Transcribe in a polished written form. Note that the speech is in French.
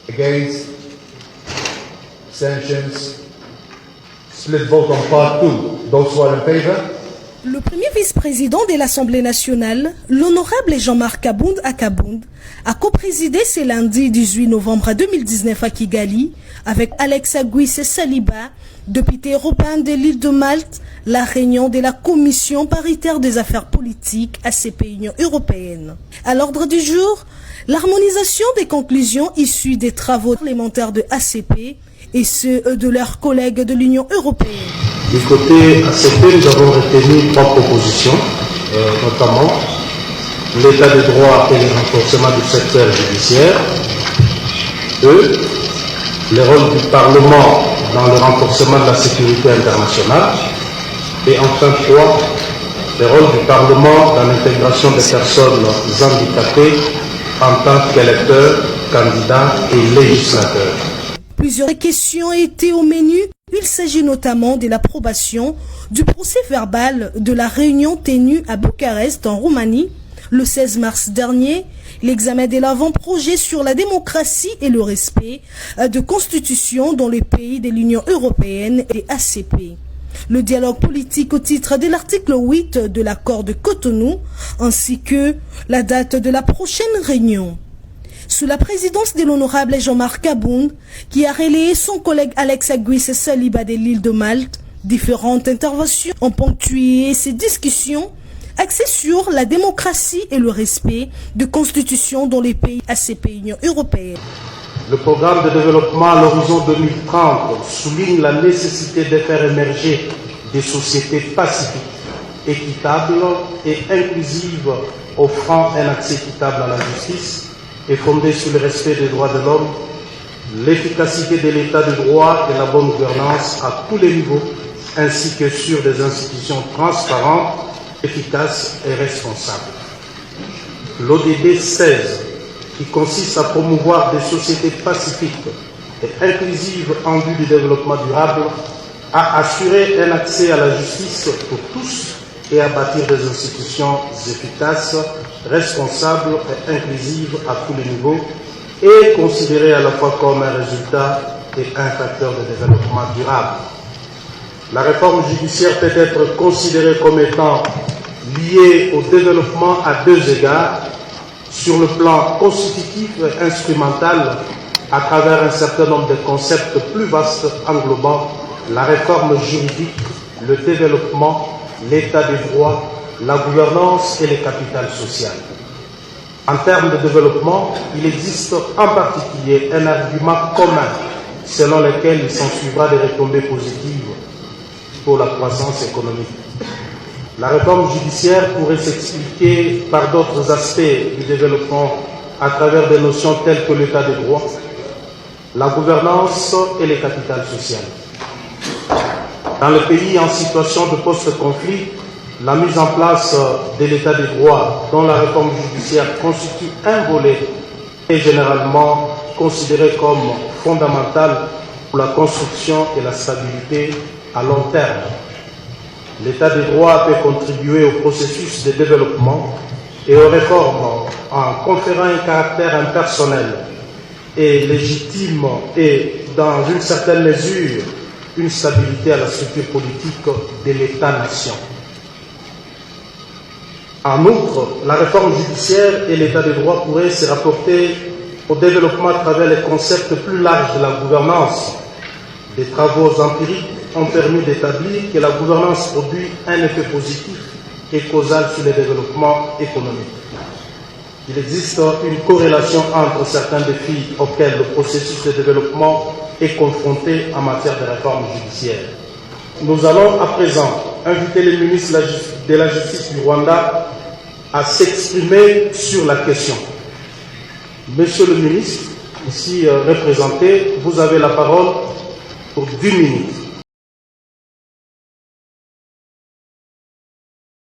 Against? Abstentions? Split vote on part 2. Those who are in favor? Le premier vice-président de l'Assemblée nationale, l'honorable Jean-Marc Kabound Akabound, a coprésidé ce lundi 18 novembre 2019 à Kigali avec Alex Aguisse Saliba, député européen de l'île de Malte, la réunion de la Commission paritaire des affaires politiques ACP Union européenne. À l'ordre du jour, l'harmonisation des conclusions issues des travaux parlementaires de ACP et ceux de leurs collègues de l'Union européenne. Du côté ACP, nous avons retenu 3 propositions, notamment l'état de droit et le renforcement du secteur judiciaire. 2. Le rôle du Parlement dans le renforcement de la sécurité internationale. Et enfin 3. Le rôle du Parlement dans l'intégration des personnes handicapées en tant qu'électeurs, candidats et législateurs. Plusieurs questions étaient au menu. Il s'agit notamment de l'approbation du procès verbal de la réunion tenue à Bucarest en Roumanie le 16 mars dernier, l'examen de l'avant-projet sur la démocratie et le respect de constitution dans les pays de l'Union européenne et ACP. Le dialogue politique au titre de l'article 8 de l'accord de Cotonou, ainsi que la date de la prochaine réunion. Sous la présidence de l'honorable Jean-Marc Kabound, qui a relayé son collègue Alex Aguisse Saliba de l'île de Malte, différentes interventions ont ponctué ces discussions axées sur la démocratie et le respect de constitutions dans les pays ACP Union européenne. Le programme de développement à l'horizon 2030 souligne la nécessité de faire émerger des sociétés pacifiques, équitables et inclusives, offrant un accès équitable à la justice et fondée sur le respect des droits de l'homme, l'efficacité de l'état de droit et la bonne gouvernance à tous les niveaux, ainsi que sur des institutions transparentes, efficaces et responsables. L'ODD 16, qui consiste à promouvoir des sociétés pacifiques et inclusives en vue du développement durable, a assuré un accès à la justice pour tous et à bâtir des institutions efficaces, responsables et inclusives à tous les niveaux, et considérées à la fois comme un résultat et un facteur de développement durable. La réforme judiciaire peut être considérée comme étant liée au développement à 2 égards, sur le plan constitutif et instrumental, à travers un certain nombre de concepts plus vastes englobant la réforme juridique, le développement, l'état des droits, la gouvernance et les capitales sociales. En termes de développement, il existe en particulier un argument commun selon lequel il s'ensuivra des retombées positives pour la croissance économique. La réforme judiciaire pourrait s'expliquer par d'autres aspects du développement à travers des notions telles que l'état des droits, la gouvernance et les capitales sociales. Dans les pays en situation de post-conflit, la mise en place de l'état des droits, dont la réforme judiciaire constitue un volet, est généralement considéré comme fondamental pour la construction et la stabilité à long terme. L'état des droits peut contribuer au processus de développement et aux réformes en conférant un caractère impersonnel et légitime et, dans une certaine mesure, une stabilité à la structure politique de l'État-nation. En outre, la réforme judiciaire et l'état des droits pourraient se rapporter au développement à travers les concepts plus larges de la gouvernance. Des travaux empiriques ont permis d'établir que la gouvernance produit un effet positif et causal sur le développement économique. Il existe une corrélation entre certains défis auxquels le processus de développement est confronté en matière de réforme judiciaire. Nous allons à présent inviter le ministre de la Justice du Rwanda à s'exprimer sur la question. Monsieur le ministre, ici représenté, vous avez la parole pour 10 minutes.